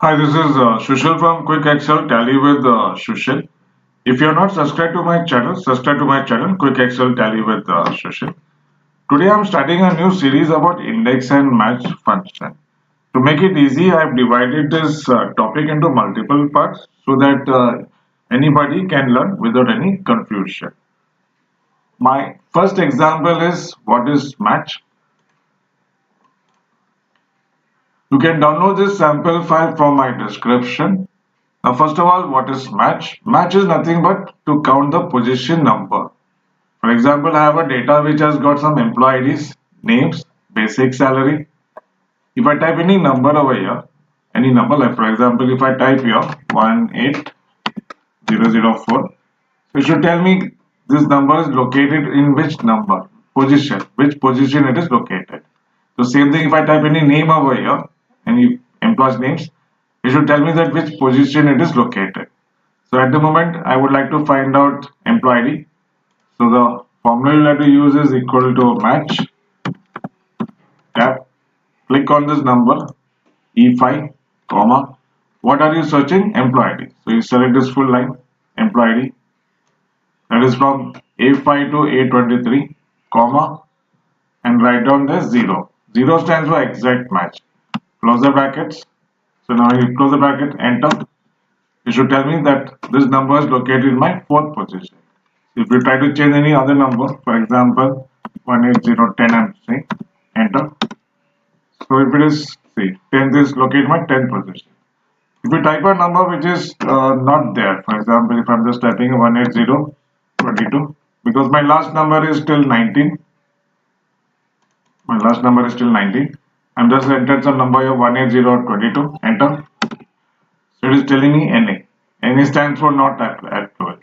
Hi, this is Sushil from Quick Excel Tally with Sushil. If you're not subscribed to my channel, subscribe to my channel Quick Excel Tally with Sushil. Today I'm starting a new series about index and match function. To make it easy, I've divided this topic into multiple parts so that anybody can learn without any confusion. My first example is what is match. You can download this sample file from my description. Now, first of all, what is match? Match is nothing but to count the position number. For example, I have a data which has got some employee IDs, names, basic salary. If I type any number over here, any number, like for example, if I type here 18004, it should tell me this number is located in which number, position, which position it is located. So same thing if I type any name over here, any employees names, it should tell me that which position it is located. So at the moment, I would like to find out employee ID. So the formula you have to use is equal to match, tab, click on this number, E5, comma, what are you searching? Employee ID. So you select this full line, employee ID, that is from A5 to A23, comma, and write down the 0. 0 stands for exact match. Close the brackets. So now you close the bracket, enter. It should tell me that this number is located in my fourth position. If you try to change any other number, for example, 18010, I'm saying, enter. So if it is, see, 10th is located in my 10th position. If you type a number which is not there, for example, if I'm just typing 18022, because my last number is still 19, I'm just entered some number here 18022, enter. So it is telling me NA. NA stands for not applicable.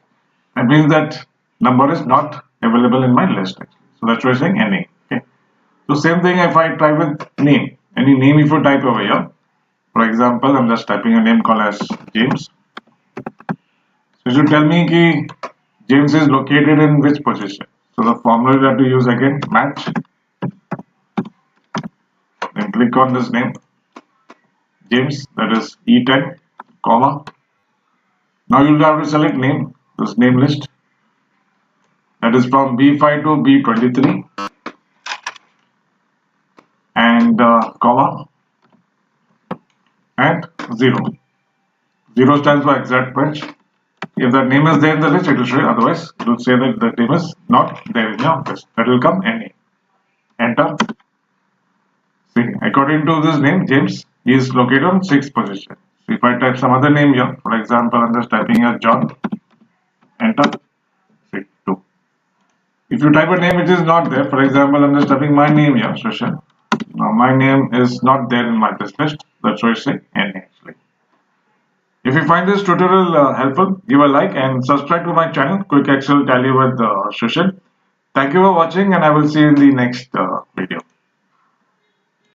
That means that number is not available in my list. So that's why I'm saying NA. Okay. So same thing if I try with name. Any name if you type over here. For example, I'm just typing a name called as James. So it should tell me ki James is located in which position. So the formula you have to use again, match. Then click on this name, James, that is E10, comma. Now you'll have to select name, this name list. That is from B5 to B23 and comma and 0. 0 stands for exact match. If that name is there in the list, it will show you. Otherwise, it will say that the name is not there in your list. That will come NA. Enter. See, according to this name, James, he is located on 6th position. So if I type some other name here, for example, I'm just typing here John, enter, see, 2. If you type a name which is not there, for example, I'm just typing my name here, Sushil. Now my name is not there in my list, that's why I say NA actually. If you find this tutorial helpful, give a like and subscribe to my channel, Quick Excel Tally with Sushil. Thank you for watching and I will see you in the next video.